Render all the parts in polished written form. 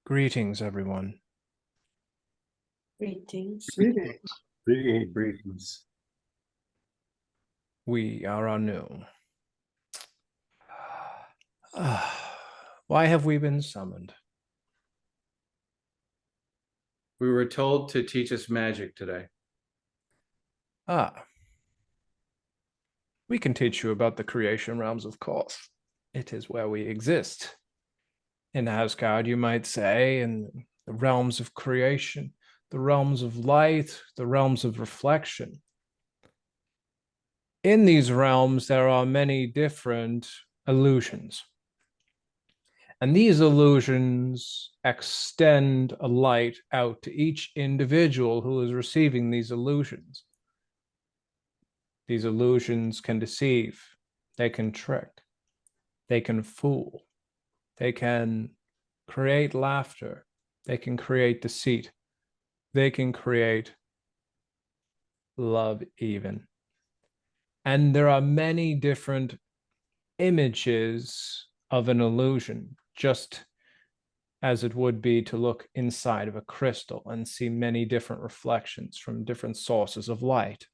Greetings, everyone. Greetings. Greetings. We are Anu. Why have we been summoned? We were told to teach us magic today. We can teach you about the creation realms, of course. It is where we exist. In Asgard, you might say, in the realms of creation, the realms of light, the realms of reflection. In these realms, there are many different illusions. And these illusions extend a light out to each individual who is receiving these illusions. These illusions can deceive, they can trick, they can fool, they can create laughter, they can create deceit, they can create love even. And there are many different images of an illusion, just as it would be to look inside of a crystal and see many different reflections from different sources of light.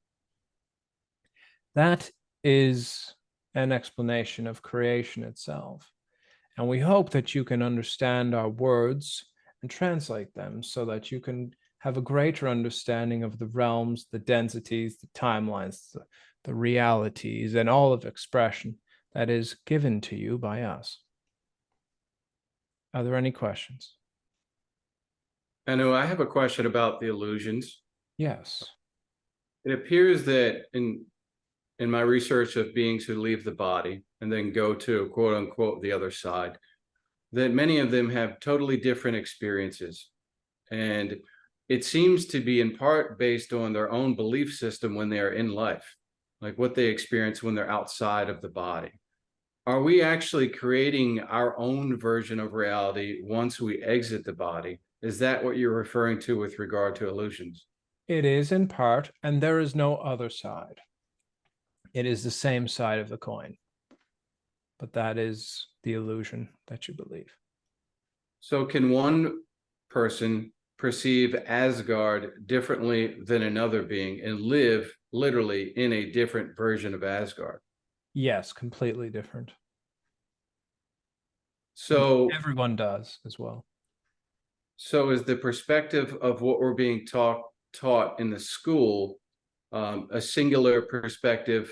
That is an explanation of creation itself. And we hope that you can understand our words and translate them so that you can have a greater understanding of the realms, the densities, the timelines, the realities, and all of expression that is given to you by us. Are there any questions? Anu, I have a question about the illusions. Yes. It appears that in my research of beings who leave the body and then go to quote unquote the other side, that many of them have totally different experiences. And it seems to be in part based on their own belief system when they are in life, like what they experience when they're outside of the body. Are we actually creating our own version of reality once we exit the body? Is that what you're referring to with regard to illusions? It is in part, and there is no other side. It is the same side of the coin, but that is the illusion that you believe. So can one person perceive Asgard differently than another being and live literally in a different version of Asgard? Yes, completely different. So everyone does as well. So is the perspective of what we're being taught in the school a singular perspective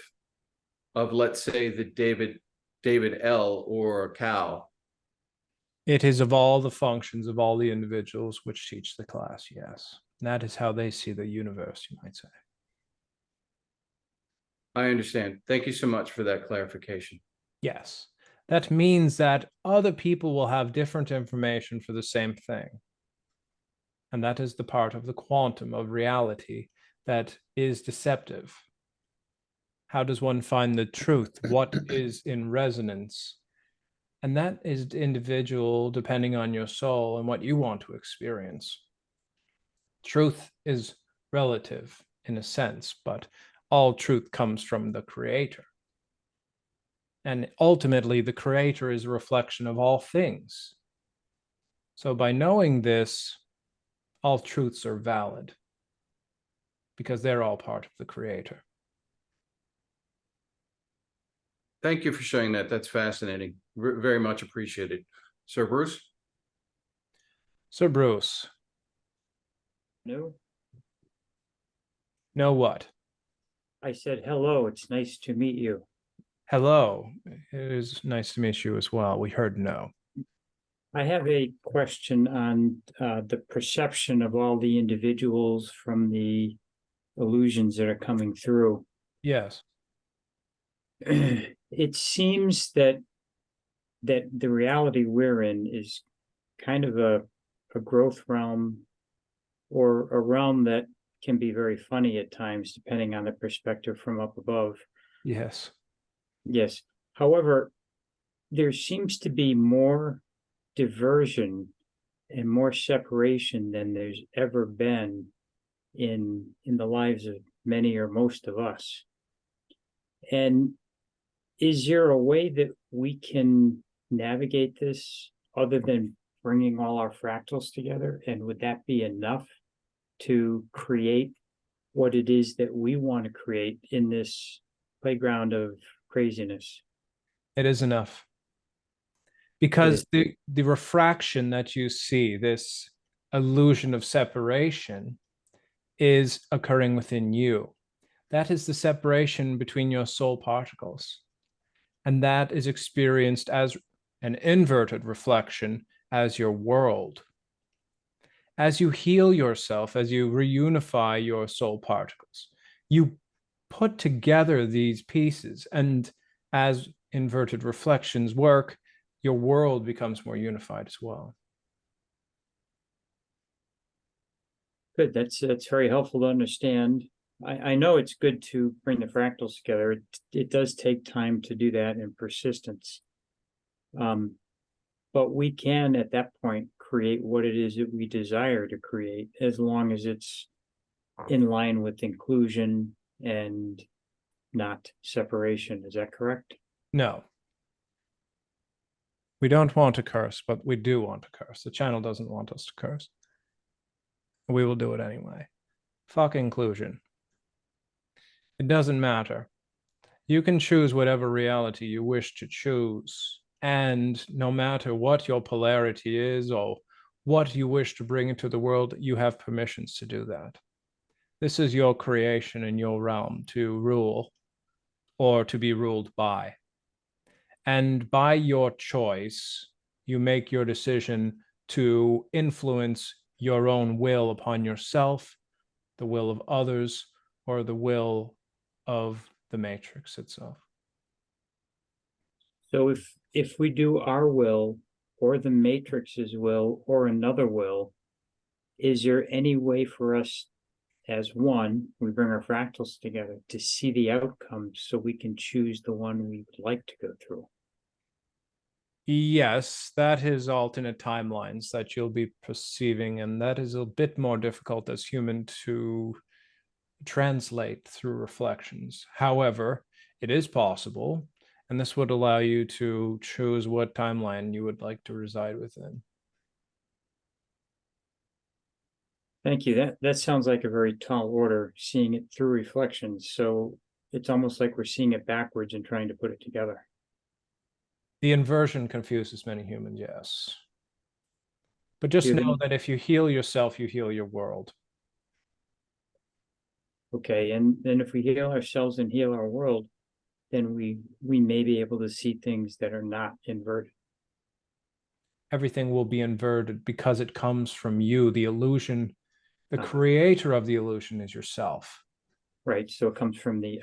of, let's say, the David L. or Cal? It is of all the functions of all the individuals which teach the class, yes. That is how they see the universe, you might say. I understand. Thank you so much for that clarification. Yes. That means that other people will have different information for the same thing. And that is the part of the quantum of reality that is deceptive. How does one find the truth? What is in resonance? And that is individual depending on your soul and what you want to experience. Truth is relative in a sense, but all truth comes from the Creator. And ultimately, the Creator is a reflection of all things. So by knowing this, all truths are valid because they're all part of the Creator. Thank you for sharing that. That's fascinating. Very much appreciated. Sir Bruce? Sir Bruce. No, Know what? I said hello. It's nice to meet you. Hello. It is nice to meet you as well. We heard no. I have a question on the perception of all the individuals from the illusions that are coming through. Yes. It seems that the reality we're in is kind of a growth realm, or a realm that can be very funny at times, depending on the perspective from up above. Yes. Yes. However, there seems to be more diversion and more separation than there's ever been in the lives of many or most of us. And Is there a way that we can navigate this other than bringing all our fractals together? And would that be enough to create what it is that we want to create in this playground of craziness? It is enough. It Because is. the refraction that you see, this illusion of separation, is occurring within you. That is the separation between your soul particles. And that is experienced as an inverted reflection as your world. As you heal yourself, as you reunify your soul particles, you put together these pieces. And as inverted reflections work, your world becomes more unified as well. Good. That's very helpful to understand. I know it's good to bring the fractals together. It does take time to do that and persistence. But we can, at that point, create what it is that we desire to create, as long as it's in line with inclusion and not separation. Is that correct? No. We don't want to curse, but we do want to curse. The channel doesn't want us to curse. We will do it anyway. Fuck inclusion. It doesn't matter. You can choose whatever reality you wish to choose. And no matter what your polarity is or what you wish to bring into the world, you have permissions to do that. This is your creation in your realm to rule or to be ruled by. And by your choice, you make your decision to influence your own will upon yourself, the will of others, or the will of the matrix itself. So if we do our will or the matrix's will or another will, is there any way for us as one, we bring our fractals together to see the outcome so we can choose the one we would like to go through? Yes, that is alternate timelines that you'll be perceiving, and that is a bit more difficult as human to translate through reflections. However, it is possible, and this would allow you to choose what timeline you would like to reside within. Thank you. That sounds like a very tall order, seeing it through reflections. So it's almost like we're seeing it backwards and trying to put it together. The inversion confuses many humans, yes. But just know that if you heal yourself, you heal your world. Okay, and then if we heal ourselves and heal our world, then we may be able to see things that are not inverted. Everything will be inverted because it comes from you. The illusion, the creator of the illusion is yourself. Right, so it comes from the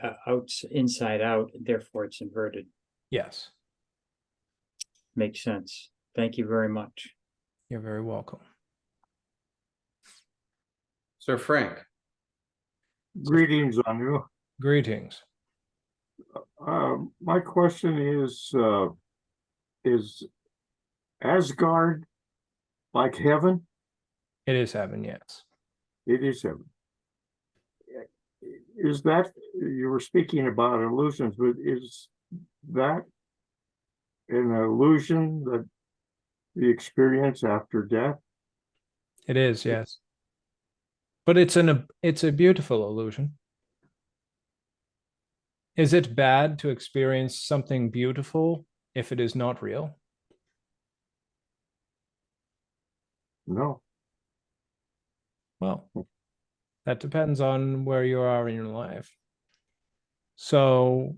inside out, therefore it's inverted. Yes. Makes sense. Thank you very much. You're very welcome. Sir Frank. Greetings, Anu. Greetings. My question is Asgard like heaven? It is heaven, yes. It is heaven. Is that, you were speaking about illusions, but is that an illusion that the experience after death? It is, yes. But it's a beautiful illusion. Is it bad to experience something beautiful if it is not real? No. Well, that depends on where you are in your life. So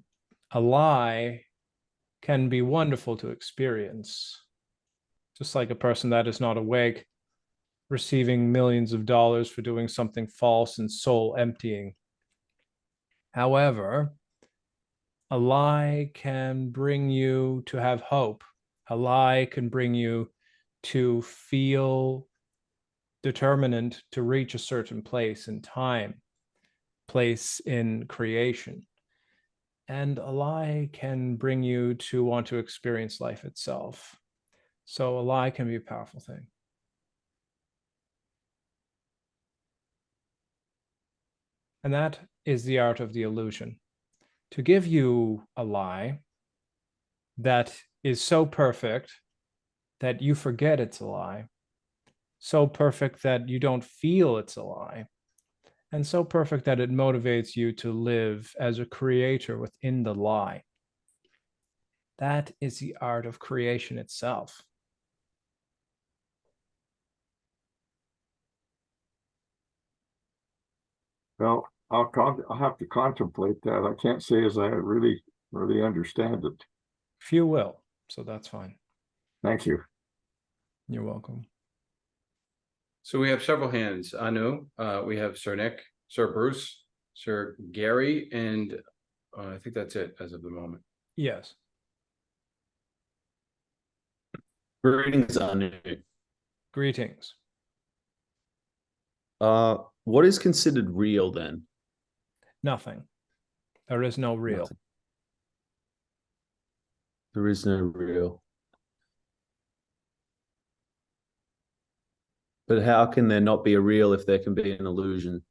a lie can be wonderful to experience, just like a person that is not awake receiving millions of dollars for doing something false and soul emptying. However, a lie can bring you to have hope. A lie can bring you to feel determinant to reach a certain place in time, place in creation. And a lie can bring you to want to experience life itself. So a lie can be a powerful thing. And that is the art of the illusion. To give you a lie that is so perfect that you forget it's a lie, so perfect that you don't feel it's a lie, and so perfect that it motivates you to live as a creator within the lie. That is the art of creation itself. Well, I'll have to contemplate that. I can't say as I really understand it. Few will, so that's fine. Thank you. You're welcome. So we have several hands. Anu, we have Sir Nick, Sir Bruce, Sir Gary, and I think that's it as of the moment. Yes. Greetings, Anu. Greetings. What is considered real then? Nothing. There is no real. Nothing. There is no real. But how can there not be a real if there can be an illusion?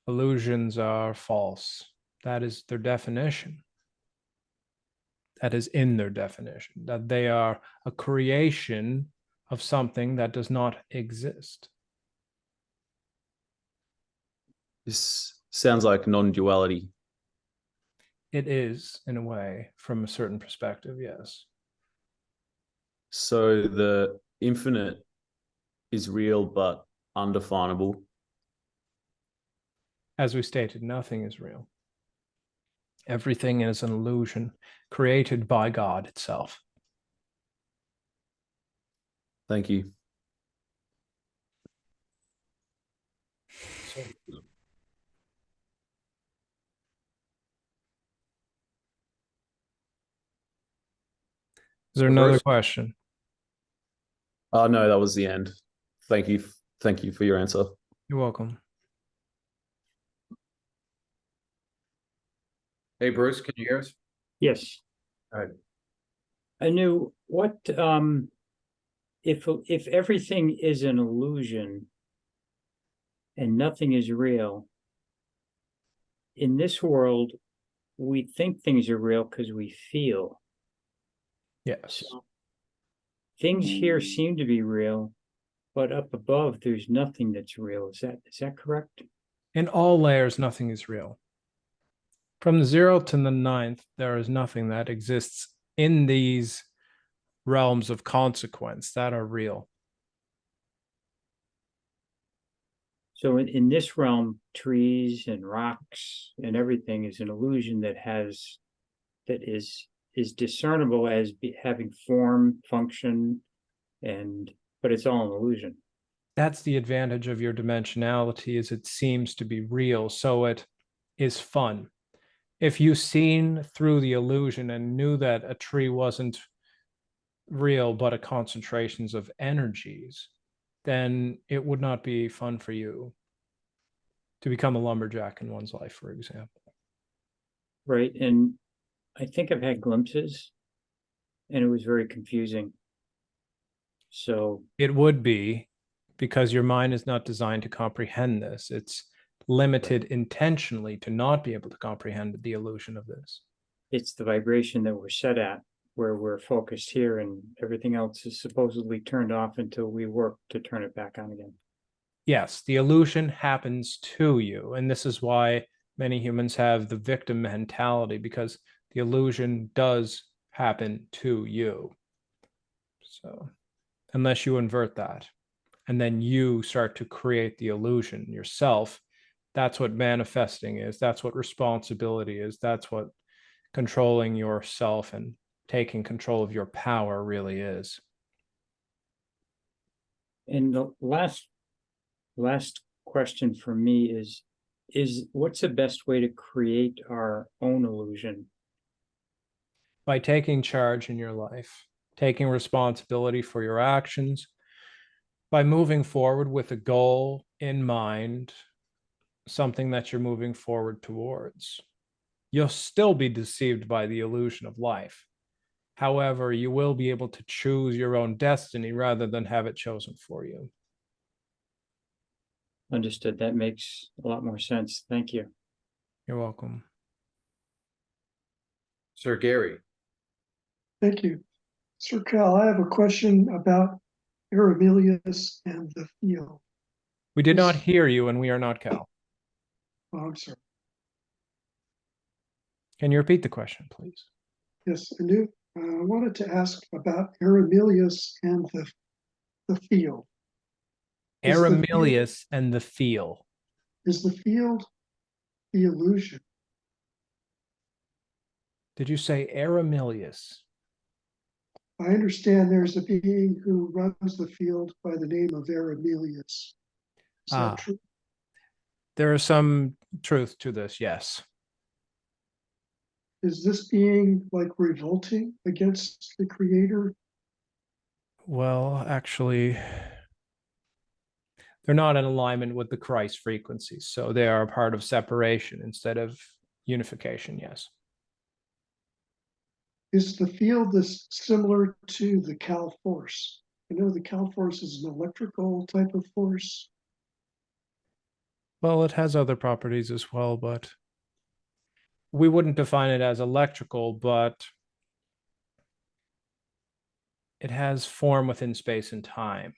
Illusions are false. That is their definition. That is in their definition, that they are a creation of something that does not exist. This sounds like non-duality. It is, in a way, from a certain perspective, yes. So the infinite is real but undefinable. As we stated, nothing is real. Everything is an illusion created by God itself. Thank you. Is there another question? No, that was the end. Thank you. Thank you for your answer. You're welcome. Hey, Bruce, can you hear us? Yes. All right. Anu, what if everything is an illusion and nothing is real, in this world we think things are real because we feel. Yes. So things here seem to be real, but up above there's nothing that's real. Is that correct? In all layers, nothing is real. From the 0 to the 9th, there is nothing that exists in these realms of consequence that are real. So in this realm, trees and rocks and everything is an illusion that is discernible as having form, function, but it's all an illusion. That's the advantage of your dimensionality, is it seems to be real, so it is fun. If you seen through the illusion and knew that a tree wasn't real but a concentrations of energies, then it would not be fun for you to become a lumberjack in one's life, for example. Right. And I think I've had glimpses and it was very confusing. So it would be, because your mind is not designed to comprehend this. It's limited intentionally to not be able to comprehend the illusion of this. It's the vibration that we're set at, where we're focused here and everything else is supposedly turned off until we work to turn it back on again. Yes, the illusion happens to you. And this is why many humans have the victim mentality, because the illusion does happen to you. So unless you invert that, and then you start to create the illusion yourself, that's what manifesting is. That's what responsibility is. That's what controlling yourself and taking control of your power really is. And the last question for me is what's the best way to create our own illusion? By taking charge in your life, taking responsibility for your actions, by moving forward with a goal in mind, something that you're moving forward towards. You'll still be deceived by the illusion of life. However, you will be able to choose your own destiny rather than have it chosen for you. Understood. That makes a lot more sense. Thank you. You're welcome. Sir Gary. Thank you. Sir Cal, I have a question about Arimelius and the field. We did not Yes. hear you, and we are not Cal. Oh, I'm sorry. Can you repeat the question, please? Yes, I do. I wanted to ask about Arimelius and the field. Is the field- Arimelius and the feel. Is the field the illusion? Did you say Arimelius? I understand there's a being who runs the field by the name of Arimelius. Is that true? There is some truth to this, yes. Is this being like revolting against the creator? Well, actually, they're not in alignment with the Christ frequencies, so they are a part of separation instead of unification, yes. Is the field this similar to the Cal force? I know the Cal force is an electrical type of force. Well, it has other properties as well, but we wouldn't define it as electrical, but it has form within space and time,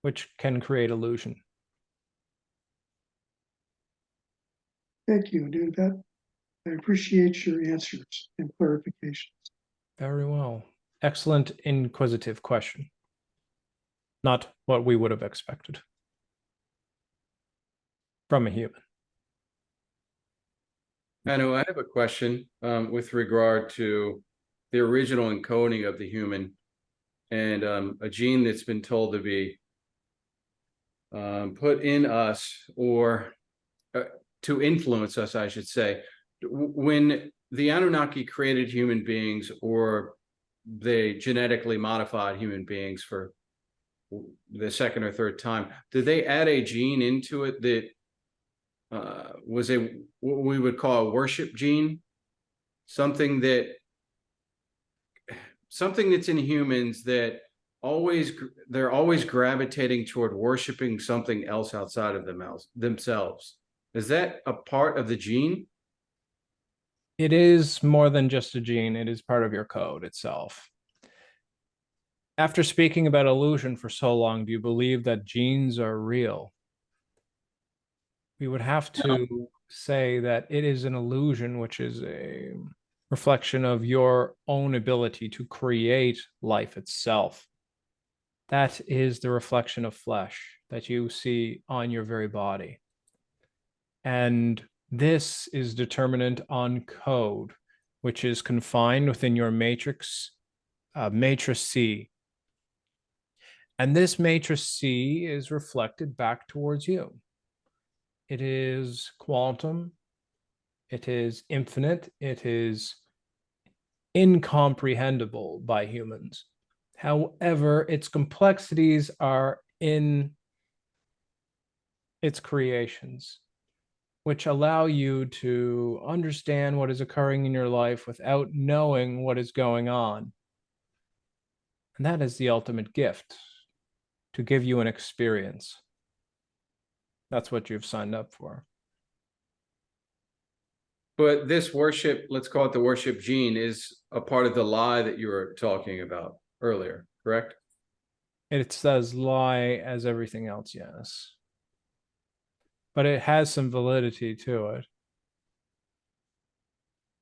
which can create illusion. Thank you, dude. That I appreciate your answers and clarifications. Very well. Excellent inquisitive question. Not what we would have expected from a human. Anu, I have a question with regard to the original encoding of the human and a gene that's been told to be put in us or to influence us, I should say. When the Anunnaki created human beings or they genetically modified human beings for the second or third time, did they add a gene into it that was a what we would call a worship gene, something that's in humans that they're always gravitating toward worshiping something else outside of themselves? Is that a part of the gene? It is more than just a gene. It is part of your code itself. After speaking about illusion for so long, do you believe that genes are real? We would have to say that it is an illusion, which is a reflection of your own ability to create life itself. That is the reflection of flesh that you see on your very body. And this is determinant on code, which is confined within your matrix C. And this matrix C is reflected back towards you. It is quantum. It is infinite. It is incomprehensible by humans. However, its complexities are in its creations, which allow you to understand what is occurring in your life without knowing what is going on. And that is the ultimate gift, to give you an experience. That's what you've signed up for. But this worship, let's call it the worship gene, is a part of the lie that you were talking about earlier, correct? It's as lie as everything else, yes. But it has some validity to it.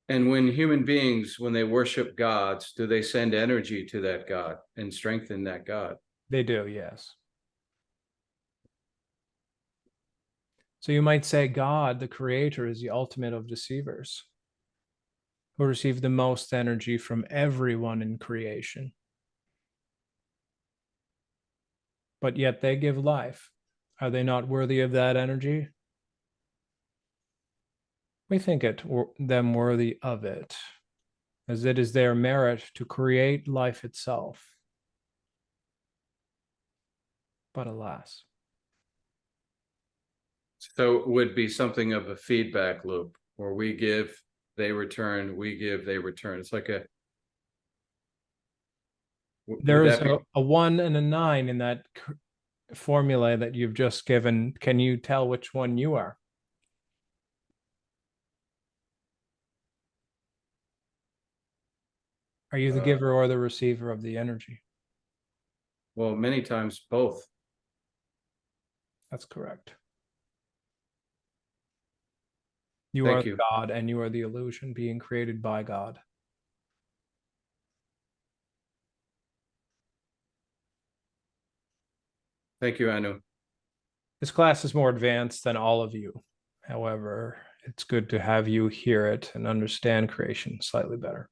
And when human beings, when they worship gods, do they send energy to that god and strengthen that god? They do, yes. So you might say God, the creator, is the ultimate of deceivers, who receive the most energy from everyone in creation. But yet they give life. Are they not worthy of that energy? We think them worthy of it, as it is their merit to create life itself. But alas. So it would be something of a feedback loop where we give, they return, we give, they return. It's like a... There is a 1 and a 9 in that formula that you've just given. Can you tell which one you are? Are you the giver or the receiver of the energy? Well, many times both. That's correct. You Thank are you. God and you are the illusion being created by God. Thank you, Anu. This class is more advanced than all of you. However, it's good to have you hear it and understand creation slightly better.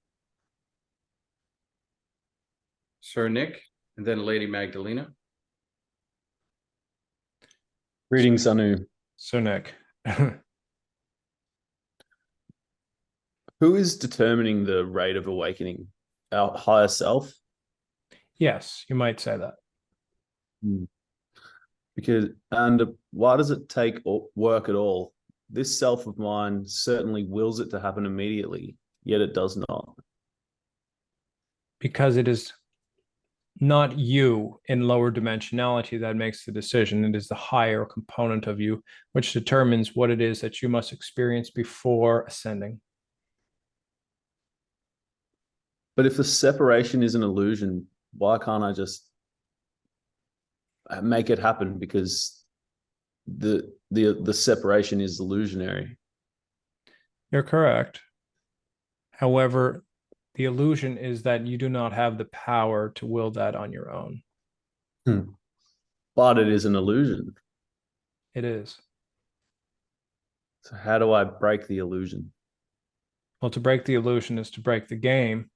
Sir Nick, and then Lady Magdalena. Greetings, Anu. So, Nick, Who is determining the rate of awakening? Our higher self? yes, you might say that. And why does it take work at all? This self of mine certainly wills it to happen immediately, yet it does not. Because it is not you in lower dimensionality that makes the decision. It is the higher component of you which determines what it is that you must experience before ascending. But if the separation is an illusion, why can't I just make it happen? Because the separation is illusionary. You're correct. However, the illusion is that you do not have the power to will that on your own. But it is an illusion. It is. So how do I break the illusion? Well, to break the illusion is to break the game,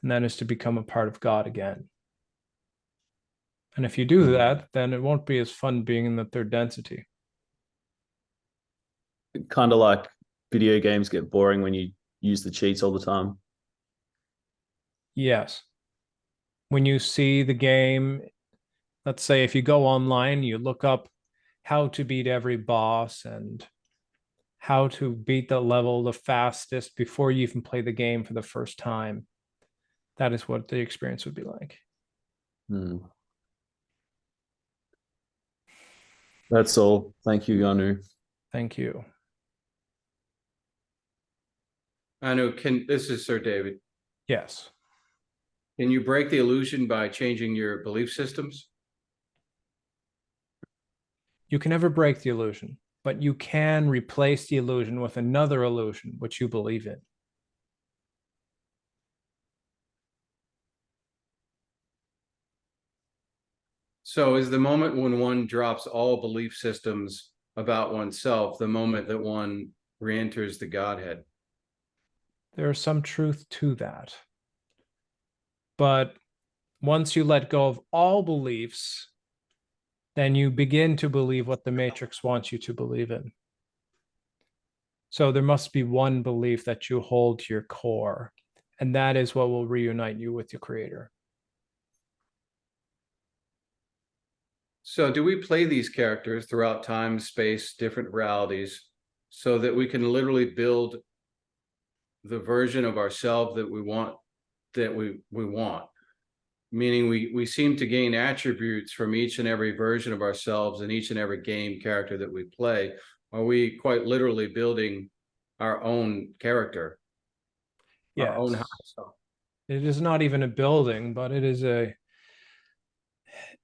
and that is to become a part of God again. And if you do that, then it won't be as fun being in the third density. Kind of like video games get boring when you use the cheats all the time. Yes. When you see the game, let's say if you go online, you look up how to beat every boss and how to beat the level the fastest before you even play the game for the first time. That is what the experience would be like. That's all. Thank you, Anu. Thank you. Anu, this is Sir David. Yes. Can you break the illusion by changing your belief systems? You can never break the illusion, but you can replace the illusion with another illusion which you believe in. So is the moment when one drops all belief systems about oneself the moment that one re-enters the Godhead? There is some truth to that. But once you let go of all beliefs, then you begin to believe what the Matrix wants you to believe in. So there must be one belief that you hold to your core, and that is what will reunite you with your Creator. So do we play these characters throughout time, space, different realities, so that we can literally build the version of ourselves that we want, meaning we seem to gain attributes from each and every version of ourselves in each and every game character that we play? Are we quite literally building our own character? Yes. Our own higher self? It is not even a building, but it is an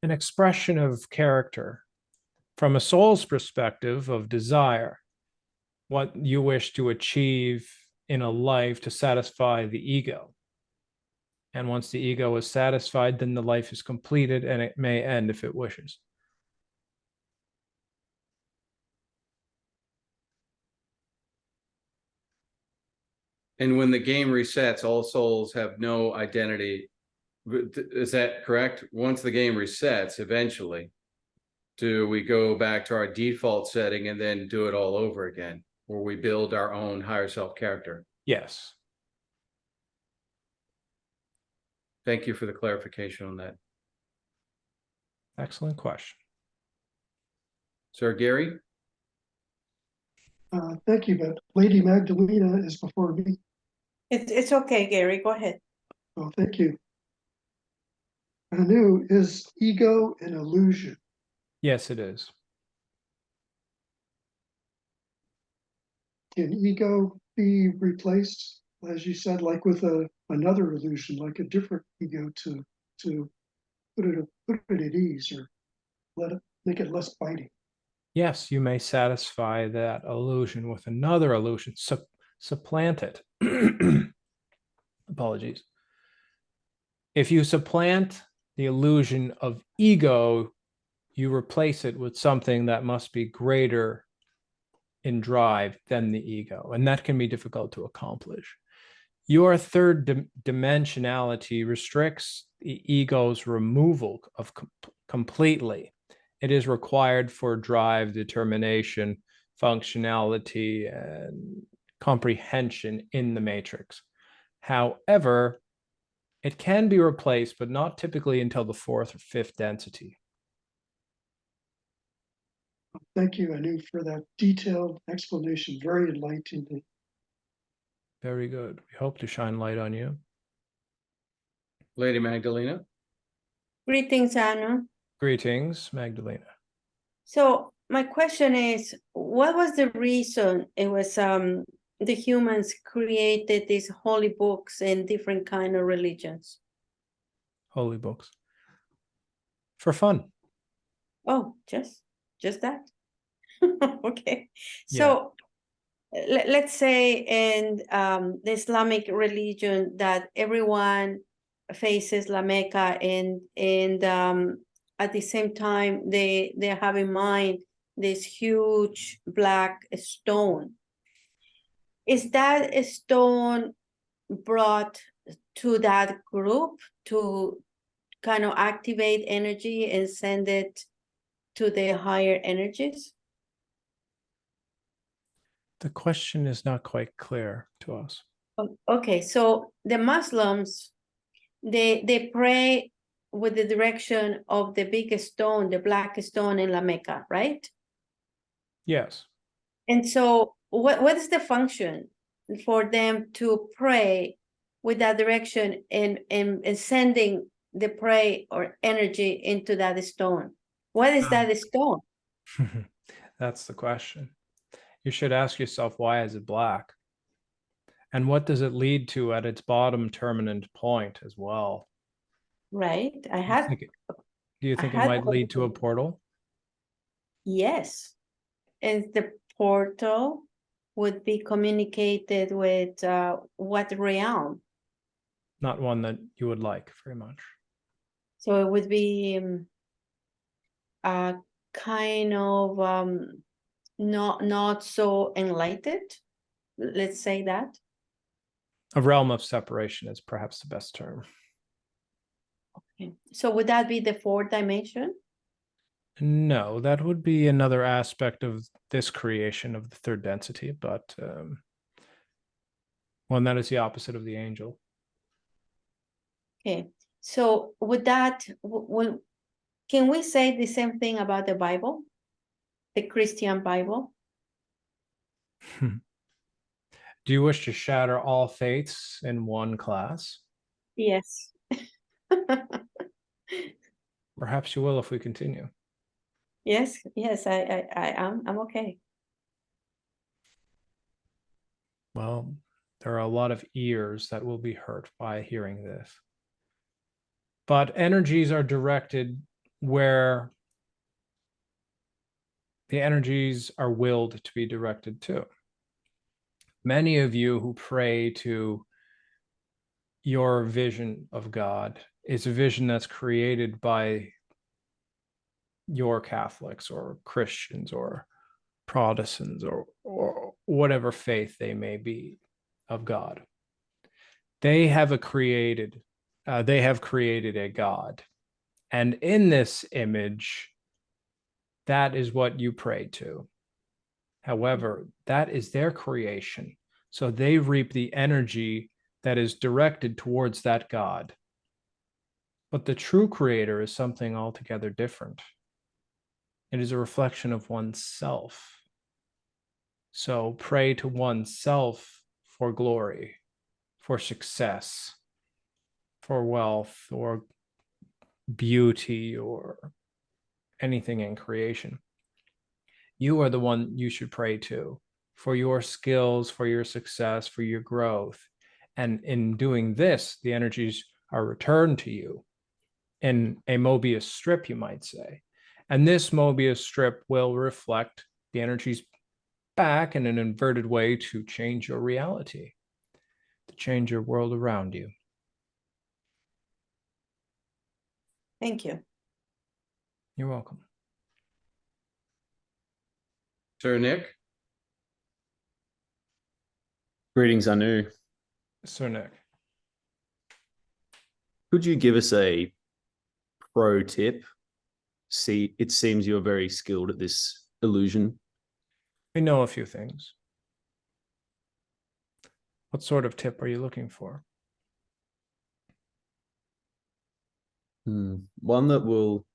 expression of character from a soul's perspective of desire, what you wish to achieve in a life to satisfy the ego. And once the ego is satisfied, then the life is completed and it may end if it wishes. And when the game resets, all souls have no identity. Is that correct? Once the game resets, eventually, do we go back to our default setting and then do it all over again, where we build our own higher self character? Yes. Thank you for the clarification on that. Excellent question. Sir Gary? Thank you, but Lady Magdalena is before me. It's okay, Gary, go ahead. Oh, thank you. Anu, is ego an illusion? Yes, it is. Can ego be replaced as you said, like with another illusion, like a different ego to put it at ease or make it less biting. Yes, you may satisfy that illusion with another illusion, supplant it. Apologies. If you supplant the illusion of ego, you replace it with something that must be greater in drive than the ego, and that can be difficult to accomplish. Your third dimensionality restricts the ego's removal of completely. It is required for drive, determination, functionality, and comprehension in the matrix. However, it can be replaced, but not typically until the fourth or fifth density. Thank you, Anu, for that detailed explanation. Very enlightening. Very good. We hope to shine light on you. Lady Magdalena. Greetings, Anu. Greetings, Magdalena. So my question is, what was the reason it was the humans created these holy books in different kind of religions? Holy books. For fun. Oh, just that. Okay. So let's say in the Islamic religion that everyone faces La Mecca, and at the same time they have in mind this huge black stone. Is that a stone brought to that group to kind of activate energy and send it to the higher energies? The question is not quite clear to us. Okay, so the Muslims, they pray with the direction of the biggest stone, the black stone in La Mecca, right? Yes. And so what is the function for them to pray with that direction and sending the prayer or energy into that stone? What is that stone? That's the question. You should ask yourself, why is it black? And what does it lead to at its bottom terminant point as well? Right. Do you think it might lead to a portal? Yes. And the portal would be communicated with what realm? Not one that you would like very much. So it would be a kind of not so enlightened, let's say that. A realm of separation is perhaps the best term. Okay. So would that be the fourth dimension? No, that would be another aspect of this creation of the third density, but one that is the opposite of the angel. Okay. So would that, can we say the same thing about the Bible, the Christian Bible? Do you wish to shatter all faiths in one class? Yes. Perhaps you will if we continue. Yes, I'm okay. Well, there are a lot of ears that will be hurt by hearing this. But energies are directed where the energies are willed to be directed to. Many of you who pray to your vision of God is a vision that's created by your Catholics or Christians or Protestants or whatever faith they may be of God. They have created a God. And in this image, that is what you pray to. However, that is their creation. So they reap the energy that is directed towards that God. But the true creator is something altogether different. It is a reflection of oneself. So pray to oneself for glory, for success, for wealth, or beauty, or anything in creation. You are the one you should pray to for your skills, for your success, for your growth. And in doing this, the energies are returned to you in a Mobius strip, you might say. And this Mobius strip will reflect the energies back in an inverted way to change your reality, to change your world around you. Thank you. You're welcome. Sir Nick? Greetings, Anu. Sir Nick. Could you give us a pro tip? See, it seems you're very skilled at this illusion. We know a few things. What sort of tip are you looking for? One that will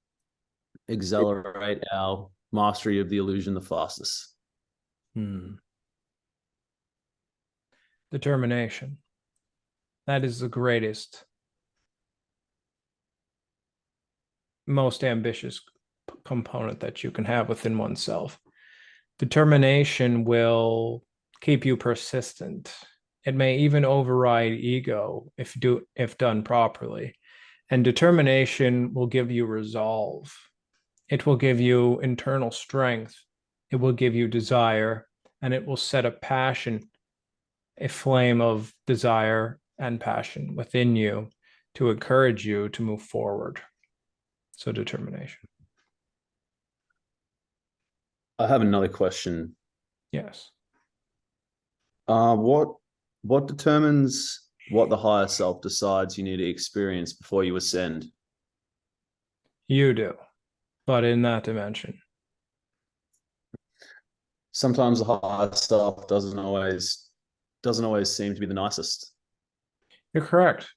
accelerate our mastery of the illusion the fastest. Determination. That is the greatest, most ambitious component that you can have within oneself. Determination will keep you persistent. It may even override ego if done properly. And determination will give you resolve. It will give you internal strength. It will give you desire, and it will set a passion, a flame of desire and passion within you to encourage you to move forward. So determination. I have another question. Yes. What determines what the higher self decides you need to experience before you ascend? You do, but in that dimension. Sometimes the higher self doesn't always seem to be the nicest. You're correct.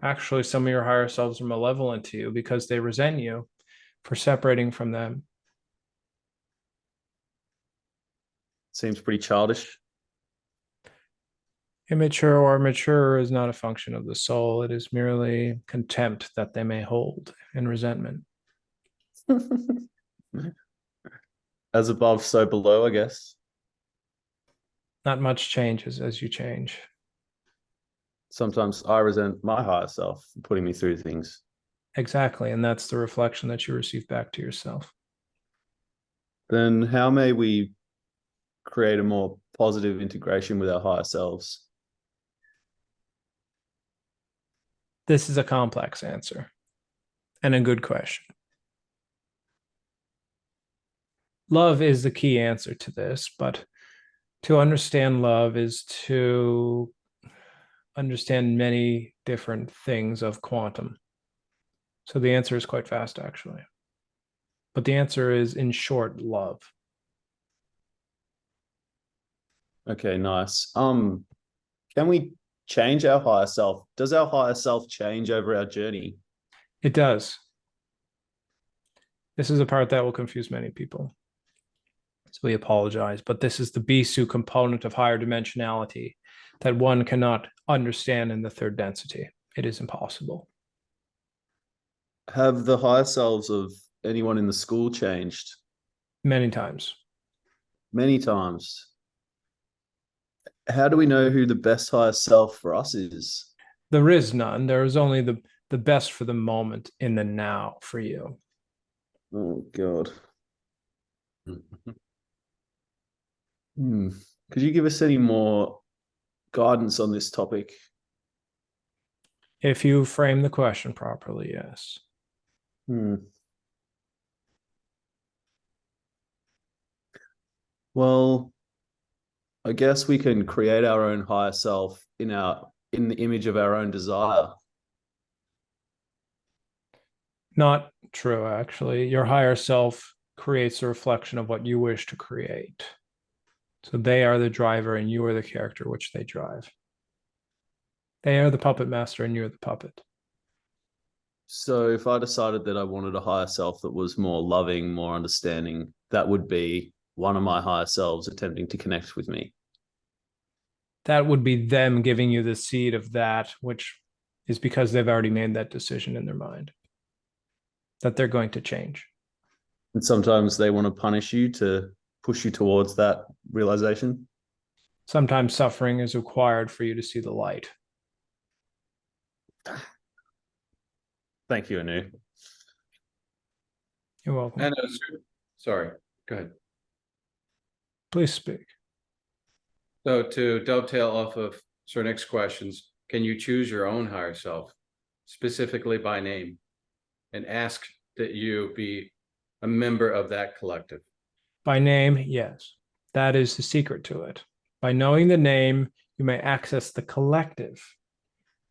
Actually, some of your higher selves are malevolent to you because they resent you for separating from them. Seems pretty childish. Immature or mature is not a function of the soul. It is merely contempt that they may hold and resentment. As above, so below, I guess. Not much changes as you change. Sometimes I resent my higher self for putting me through things. Exactly. And that's the reflection that you receive back to yourself. Then how may we create a more positive integration with our higher selves? This is a complex answer and a good question. Love is the key answer to this, but to understand love is to understand many different things of quantum. So the answer is quite fast, actually. But the answer is, in short, love. Okay, nice. Can we change our higher self? Does our higher self change over our journey? It does. This is a part that will confuse many people. So we apologize, but this is the Bisu component of higher dimensionality that one cannot understand in the third density. It is impossible. Have the higher selves of anyone in the school changed? Many times. Many times. How do we know who the best higher self for us is? There is none. There is only the best for the moment in the now for you. Oh, God. Could you give us any more guidance on this topic? If you frame the question properly, yes. Well, I guess we can create our own higher self in the image of our own desire. Not true, actually. Your higher self creates a reflection of what you wish to create. So they are the driver and you are the character which they drive. They are the puppet master and you're the puppet. So if I decided that I wanted a higher self that was more loving, more understanding, that would be one of my higher selves attempting to connect with me. That would be them giving you the seed of that, which is because they've already made that decision in their mind that they're going to change. And sometimes they want to punish you to push you towards that realization. Sometimes suffering is required for you to see the light. Thank you, Anu. You're welcome. And sorry, go ahead. Please speak. So to dovetail off of Sir Nick's questions, can you choose your own higher self, specifically by name, and ask that you be a member of that collective? By name, yes. That is the secret to it. By knowing the name, you may access the collective.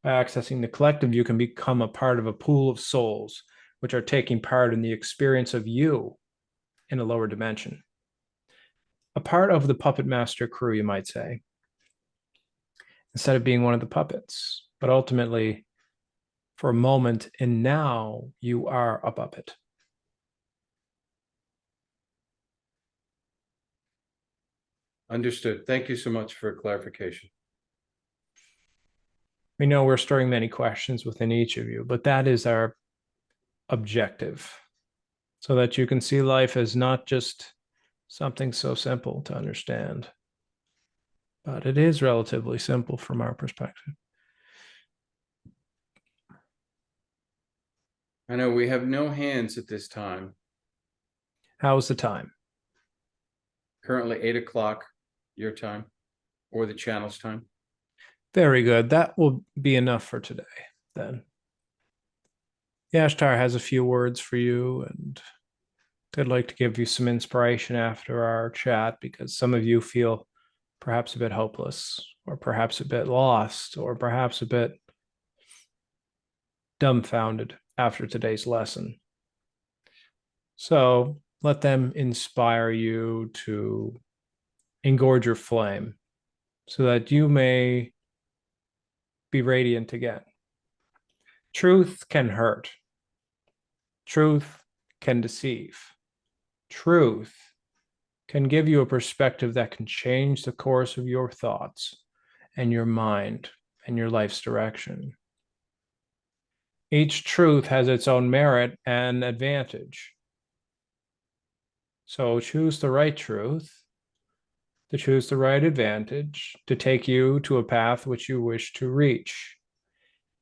By accessing the collective, you can become a part of a pool of souls, which are taking part in the experience of you in a lower dimension. A part of the puppet master crew, you might say, instead of being one of the puppets. But ultimately, for a moment and now, you are a puppet. Understood. Thank you so much for clarification. We know we're storing many questions within each of you, but that is our objective, so that you can see life as not just something so simple to understand, but it is relatively simple from our perspective. I know we have no hands at this time. How's the time? Currently 8 o'clock your time, or the channel's time. Very good. That will be enough for today, then. Yashtar has a few words for you, and I'd like to give you some inspiration after our chat, because some of you feel perhaps a bit hopeless, or perhaps a bit lost, or perhaps a bit dumbfounded after today's lesson. So let them inspire you to engorge your flame so that you may be radiant again. Truth can hurt. Truth can deceive. Truth can give you a perspective that can change the course of your thoughts and your mind and your life's direction. Each truth has its own merit and advantage. So choose the right truth, to choose the right advantage, to take you to a path which you wish to reach.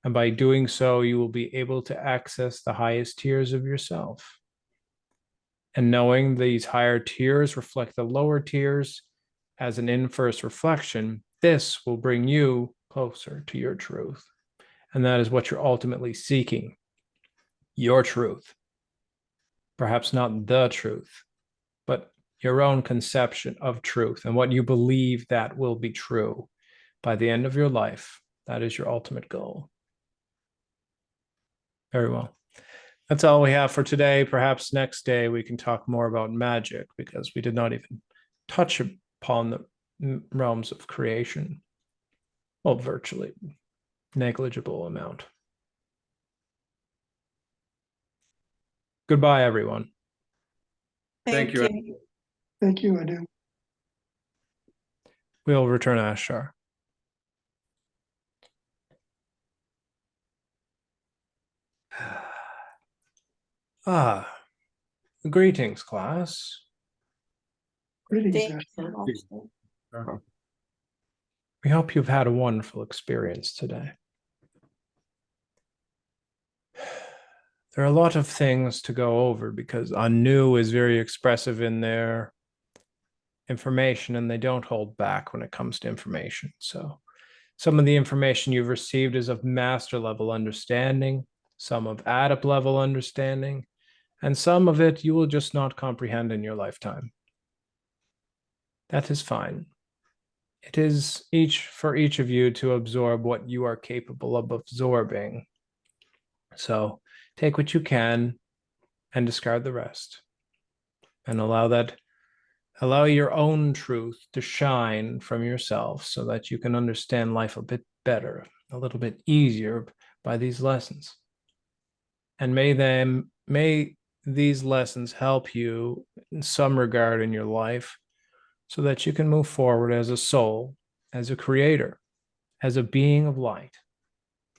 And by doing so, you will be able to access the highest tiers of yourself. And knowing these higher tiers reflect the lower tiers as an inverse reflection, this will bring you closer to your truth. And that is what you're ultimately seeking, your truth. Perhaps not the truth, but your own conception of truth and what you believe that will be true by the end of your life. That is your ultimate goal. Very well. That's all we have for today. Perhaps next day we can talk more about magic, because we did not even touch upon the realms of creation. Well, virtually negligible amount. Goodbye, everyone. Thank you. Thank you, I do. We'll return to Ashar. Greetings, class. Greetings, Thank Ashtar. you. We hope you've had a wonderful experience today. There are a lot of things to go over, because Anu is very expressive in their information, and they don't hold back when it comes to information. So some of the information you've received is of master level understanding, some of adept level understanding, and some of it you will just not comprehend in your lifetime. That is fine. It is for each of you to absorb what you are capable of absorbing. So take what you can and discard the rest, and allow your own truth to shine from yourself, so that you can understand life a bit better, a little bit easier by these lessons. And may these lessons help you in some regard in your life, so that you can move forward as a soul, as a creator, as a being of light,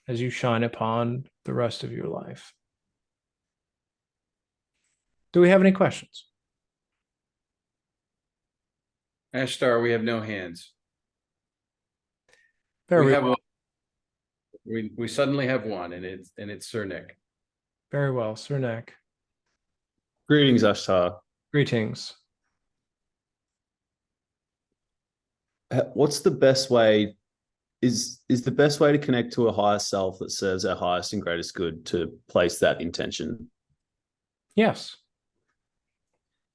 as you shine upon the rest of your life. Do we have any questions? Ashtar, we have no hands. Very We have well. We suddenly have one, and it's Sir Nick. Very well, Sir Nick. Greetings, Ashtar. Greetings. What's the best way? Is the best way to connect to a higher self that serves our highest and greatest good to place that intention? Yes.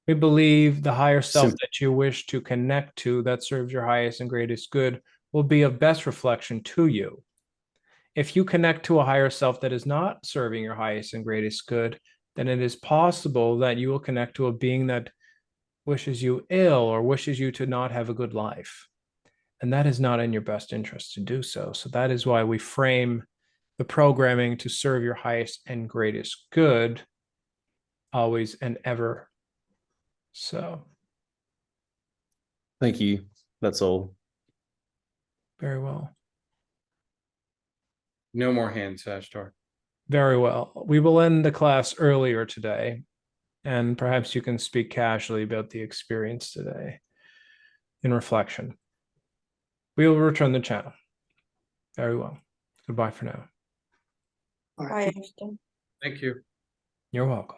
We believe the higher self Sim- that you wish to connect to that serves your highest and greatest good will be of best reflection to you. If you connect to a higher self that is not serving your highest and greatest good, then it is possible that you will connect to a being that wishes you ill or wishes you to not have a good life. And that is not in your best interest to do so. So that is why we frame the programming to serve your highest and greatest good always and ever. So, Thank you. That's all. very well. No more hands, Ashtar. Very well. We will end the class earlier today, and perhaps you can speak casually about the experience today in reflection. We will return the channel. Very well. Goodbye for now. All right. Bye, Ashton. Thank you. You're welcome.